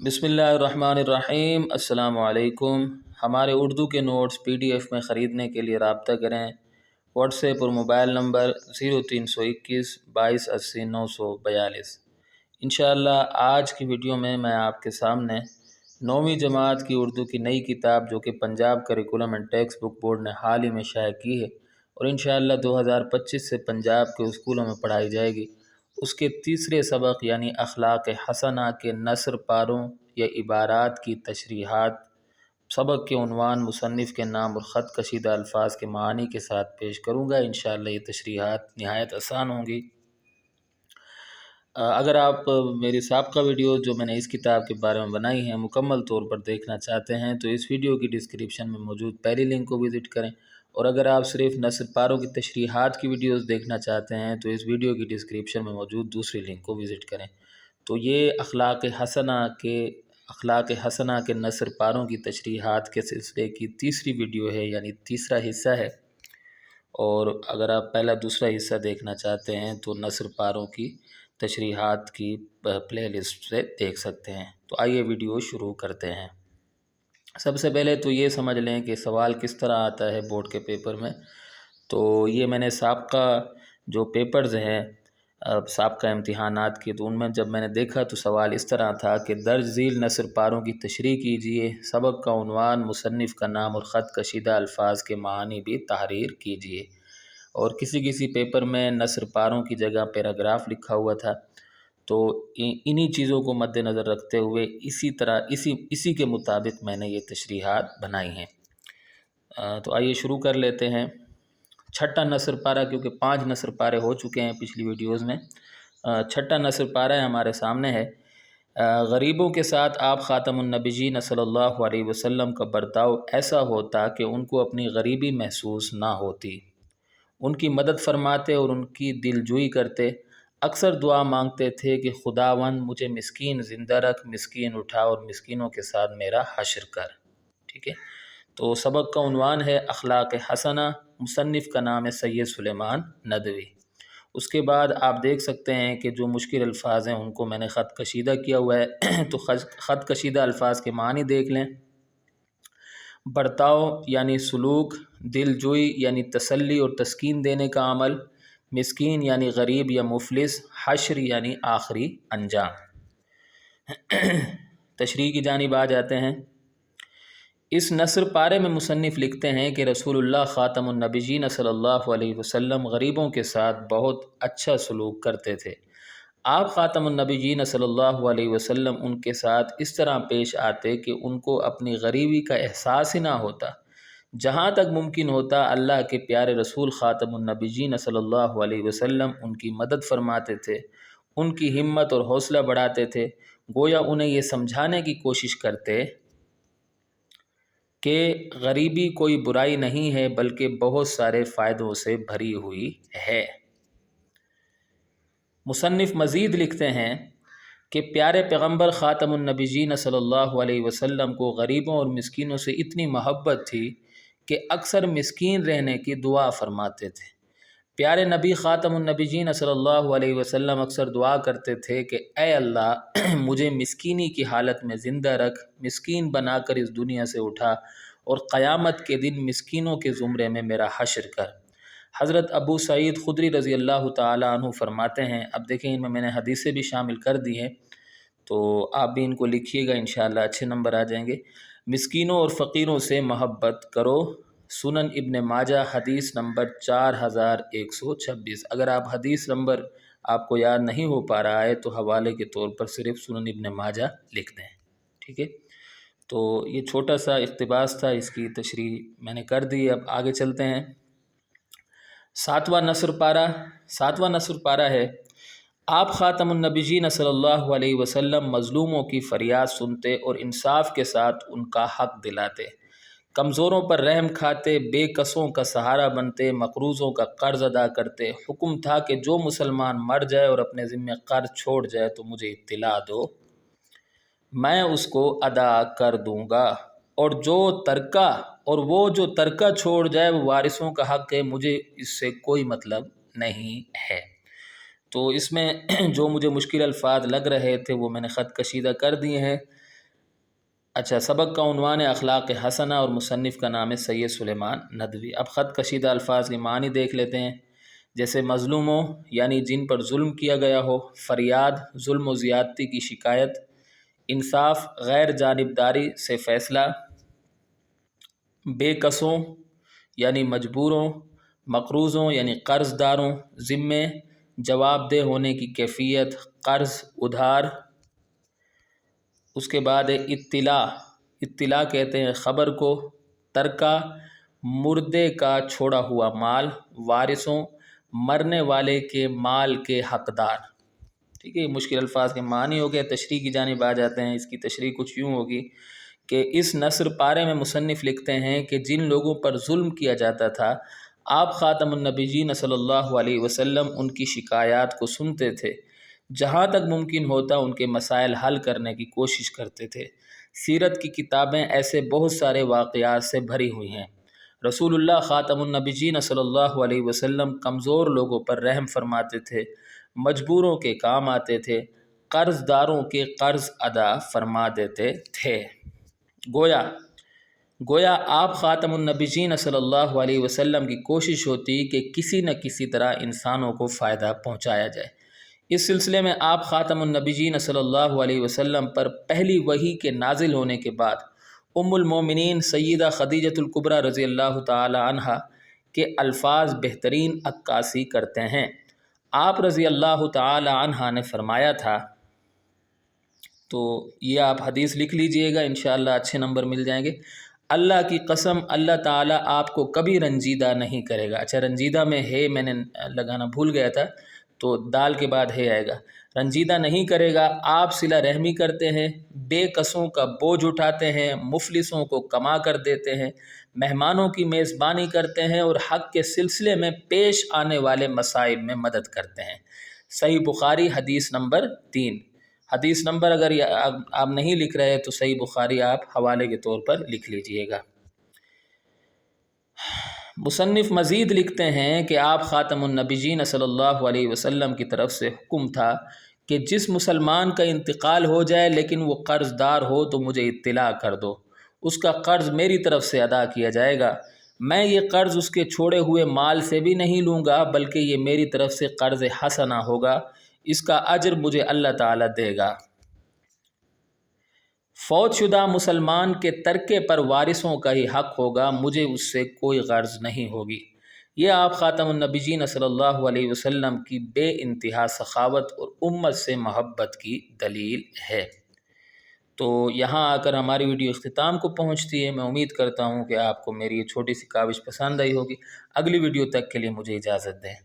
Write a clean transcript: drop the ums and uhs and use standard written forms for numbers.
बिस्मिल्लाहिर्रहमानिर्रहीम। अस्सलाम वालेकुम। हमारे उर्दू के नोट्स PDF में ख़रीदने के लिए रब्ता करें। व्हाट्सएप और मोबाइल नंबर 0321 2280 942। इंशाअल्लाह आज की वीडियो में मैं आपके सामने 9वीं जमात की उर्दू की नई किताब जो कि Punjab curriculum and text book board ने हाल ही में शाया की है और इंशाअल्लाह 2025 से पंजाब के स्कूलों में पढ़ाई जाएगी, उसके तीसरे सबक यानी अखलाक हसना के नसर पारों या इबारात की तशरीहात। सबक के उन्वान, मुसन्निफ़ के नाम और ख़त कशीदा अल्फाज के मानी के साथ पेश करूँगा। इंशाअल्लाह ये तशरीहात नहायत आसान होंगी। अगर आप मेरी साबका वीडियो जो मैंने इस किताब के बारे में बनाई हैं मुकम्मल तौर पर देखना चाहते हैं तो इस वीडियो की डिस्क्रिप्शन में मौजूद पहली लिंक को विज़िट करें, और अगर आप सिर्फ नसर पारों की तशरीहात की वीडियोस देखना चाहते हैं तो इस वीडियो की डिस्क्रिप्शन में मौजूद दूसरी लिंक को विज़िट करें। तो ये अखलाक हसना के नसर पारों की तशरीहात के सिलसिले की तीसरी वीडियो है, यानी तीसरा हिस्सा है। और अगर आप पहला दूसरा हिस्सा देखना चाहते हैं तो नसर पारों की तशरीहात की प्लेलिस्ट से देख सकते हैं। तो आइए वीडियो शुरू करते हैं। सबसे पहले तो ये समझ लें कि सवाल किस तरह आता है बोर्ड के पेपर में। तो ये मैंने साबका जो पेपर्स हैं, साबका इम्तिहानात के, तो उनमें जब मैंने देखा तो सवाल इस तरह था कि दर्ज झील नसर पारों की तशरीह कीजिए, सबक का उन्वान, मुसन्निफ़ का नाम और ख़त कशीदा अल्फाज के मानी भी तहरीर कीजिए। और किसी किसी पेपर में नसर पारों की जगह पैराग्राफ लिखा हुआ था। तो इन्हीं चीज़ों को मद्देनज़र रखते हुए इसी के मुताबिक मैंने ये तशरीहात बनाई हैं। तो आइए शुरू कर लेते हैं। छठा नसर पारा, क्योंकि 5 नसर पारे हो चुके हैं पिछली वीडियोज़ में, छठा नसर पारा है हमारे सामने है। गरीबों के साथ आप ख़ातमुन नबीयीन सल्लल्लाहु अलैहि वसल्लम का बर्ताव ऐसा होता कि उनको अपनी गरीबी महसूस ना होती, उनकी मदद फरमाते और उनकी दिलजोई करते। अक्सर दुआ मांगते थे कि खुदावंद मुझे मिस्कीन ज़िंदा रख, मिस्कीन उठा और मिस्कीनों के साथ मेरा हश्र कर। ठीक है, तो सबक का उन्वान है अखलाक हसना, मुसन्निफ़ का नाम है सैयद सुलेमान नदवी। उसके बाद आप देख सकते हैं कि जो मुश्किल अल्फाज हैं उनको मैंने ख़त कशीदा किया हुआ है। तो ख़त कशीदा अल्फाज के मानी देख लें। बर्ताव यानी सलूक, दिलजोई यानी तसल्ली और तस्कीन देने का अमल, मिस्कीन यानी गरीब या मुफलिस, हश्र यानी आखिरी अंजाम। तशरीह की जानिब आ जाते हैं। इस नसर पारे में मुसन्निफ़ लिखते हैं कि रसूलुल्लाह ख़ातमुन नबीयीन सल्लल्लाहु अलैहि वसल्लम गरीबों के साथ बहुत अच्छा सलूक करते थे। आप ख़ातमुन नबीयीन सल्लल्लाहु अलैहि वसल्लम उनके साथ इस तरह पेश आते कि उनको अपनी गरीबी का एहसास ही ना होता। जहाँ तक मुमकिन होता अल्लाह के प्यारे रसूल ख़ातमुन नबीयीन सल्लल्लाहु अलैहि वसल्लम उनकी मदद फरमाते थे, उनकी हिम्मत और हौसला बढ़ाते थे। गोया उन्हें ये समझाने की कोशिश करते कि गरीबी कोई बुराई नहीं है बल्कि बहुत सारे फ़ायदों से भरी हुई है। मुसन्निफ़ मज़ीद लिखते हैं कि प्यारे पैगम्बर ख़ातमुन नबीयीन सल्लल्लाहु अलैहि वसल्लम को गरीबों और मिस्कीनों से इतनी मोहब्बत थी कि अक्सर मिस्कीन रहने की दुआ फरमाते थे। प्यारे नबी ख़ातमुन नबीयीन सल्लल्लाहु अलैहि वसल्लम अक्सर दुआ करते थे कि ऐ अल्लाह मुझे मिस्कीनी की हालत में ज़िंदा रख, मिस्कीन बनाकर इस दुनिया से उठा और क़यामत के दिन मिस्कीनों के ज़ुमरे में मेरा हश्र कर। हज़रत अबू सईद खुदरी रज़ी अल्लाह ताला अन्हु फरमाते हैं, अब देखें इनमें मैंने हदीसें भी शामिल कर दी हैं तो आप भी इनको लिखिएगा, इंशाअल्लाह अच्छे नंबर आ जाएंगे। मिस्कीनों और फ़कीरों से मोहब्बत करो। सुनन इब्न माजा हदीस नंबर 4126। अगर आप हदीस नंबर आपको याद नहीं हो पा रहा है तो हवाले के तौर पर सिर्फ सुनन इब्न माजा लिख दें। ठीक है, तो ये छोटा सा इक़्तिबास था, इसकी तशरीह मैंने कर दी। अब आगे चलते हैं। सातवां नसर पारा है। आप ख़ातमुन नबीयीन सल्लल्लाहु अलैहि वसल्लम मज़लूमों की फ़रियाद सुनते और इंसाफ के साथ उनका हक़ दिलाते, कमज़ोरों पर रहम खाते, बेकसों का सहारा बनते, मक़रूज़ों का कर्ज़ अदा करते। हुक्म था कि जो मुसलमान मर जाए और अपने ज़िम्मे कर्ज़ छोड़ जाए तो मुझे इत्तिला दो, मैं उसको अदा कर दूँगा, और वो जो तरका छोड़ जाए वो वारिसों का हक़ है, मुझे इससे कोई मतलब नहीं है। तो इसमें जो मुझे मुश्किल अल्फाज लग रहे थे वो मैंने ख़त कशीदा कर दिए हैं। अच्छा, सबक का उन्वान है अखलाक हसना और मुसन्निफ़ का नाम है सैयद सुलेमान नदवी। अब ख़त कशीदा अल्फाज के मानी देख लेते हैं। जैसे मज़लूमों यानी जिन पर जुल्म किया गया हो, फ़रियाद जुल्म व ज़ियादती की शिकायत, इंसाफ गैर जानिबदारी से फ़ैसला, बेकसों यानी मजबूरों, मकरूज़ों यानी कर्ज़दारों, ज़िम्मे जवाबदेह होने की कैफियत, कर्ज़ उधार। उसके बाद है इत्तिला, इत्तिला कहते हैं ख़बर को, तरका मुर्दे का छोड़ा हुआ माल, वारिसों मरने वाले के माल के हकदार। ठीक है, मुश्किल अल्फाज के मानी हो गए। तशरीह की जानिब आ जाते हैं। इसकी तशरीह कुछ यूँ होगी कि इस नसर पारे में मुसन्निफ़ लिखते हैं कि जिन लोगों पर जुल्म किया जाता था, आप ख़ातमुन नबीयीन सल्लल्लाहु अलैहि वसल्लम उनकी शिकायत को सुनते थे, जहाँ तक मुमकिन होता उनके मसाइल हल करने की कोशिश करते थे। सीरत की किताबें ऐसे बहुत सारे वाक़यात से भरी हुई हैं। रसूलुल्लाह ख़ातमुन नबीयीन सल्लल्लाहु अलैहि वसल्लम कमज़ोर लोगों पर रहम फरमाते थे, मजबूरों के काम आते थे, कर्ज़दारों के कर्ज़ अदा फरमा देते थे। गोया गोया आप ख़ातमुन नबीयीन सल्लल्लाहु अलैहि वसल्लम की कोशिश होती कि किसी न किसी तरह इंसानों को फ़ायदा पहुँचाया जाए। इस सिलसिले में आप ख़ातमुन नबीयीन सल्लल्लाहु अलैहि वसल्लम पर पहली वही के नाजिल होने के बाद उम्मुल मोमिनीन सय्यदा खदीजतुल कुबरा रज़ी अल्लाह ताला अन्हा के अल्फाज बेहतरीन अक्कासी करते हैं। आप रज़ी अल्लाह ताला अन्हा ने फरमाया था, तो ये आप हदीस लिख लीजिएगा, इंशाअल्लाह अच्छे नंबर मिल जाएंगे। अल्लाह की कसम, अल्लाह ताला आपको कभी रंजीदा नहीं करेगा। अच्छा, रंजीदा में है मैंने लगाना भूल गया था, तो दाल के बाद है आएगा। रंजीदा नहीं करेगा। आप सिला रहमी करते हैं, बेकसों का बोझ उठाते हैं, मुफलिसों को कमा कर देते हैं, मेहमानों की मेज़बानी करते हैं और हक़ के सिलसिले में पेश आने वाले मसाइब में मदद करते हैं। सही बुखारी हदीस नंबर 3। हदीस नंबर अगर आप नहीं लिख रहे तो सही बुखारी आप हवाले के तौर पर लिख लीजिएगा। मुसन्निफ़ मज़ीद लिखते हैं कि आप ख़ातमुन नबीयीन सल्लल्लाहु अलैहि वसल्लम की तरफ से हुक्म था कि जिस मुसलमान का इंतकाल हो जाए लेकिन वो कर्ज़दार हो तो मुझे इत्तिला कर दो, उसका कर्ज़ मेरी तरफ से अदा किया जाएगा। मैं ये कर्ज़ उसके छोड़े हुए माल से भी नहीं लूँगा, बल्कि ये मेरी तरफ से कर्ज़ हसना होगा, इसका अजर मुझे अल्लाह ताला देगा। फौतशुदा मुसलमान के तरके पर वारिसों का ही हक़ होगा, मुझे उससे कोई गर्ज नहीं होगी। ये आप ख़ातमुन नबीयीन सल्लल्लाहु अलैहि वसल्लम की बेइंतहा सखावत और उम्मत से मोहब्बत की दलील है। तो यहाँ आकर हमारी वीडियो इख्तिताम को पहुँचती है। मैं उम्मीद करता हूँ कि आपको मेरी ये छोटी सी काविश पसंद आई होगी। अगली वीडियो तक के लिए मुझे इजाज़त दें।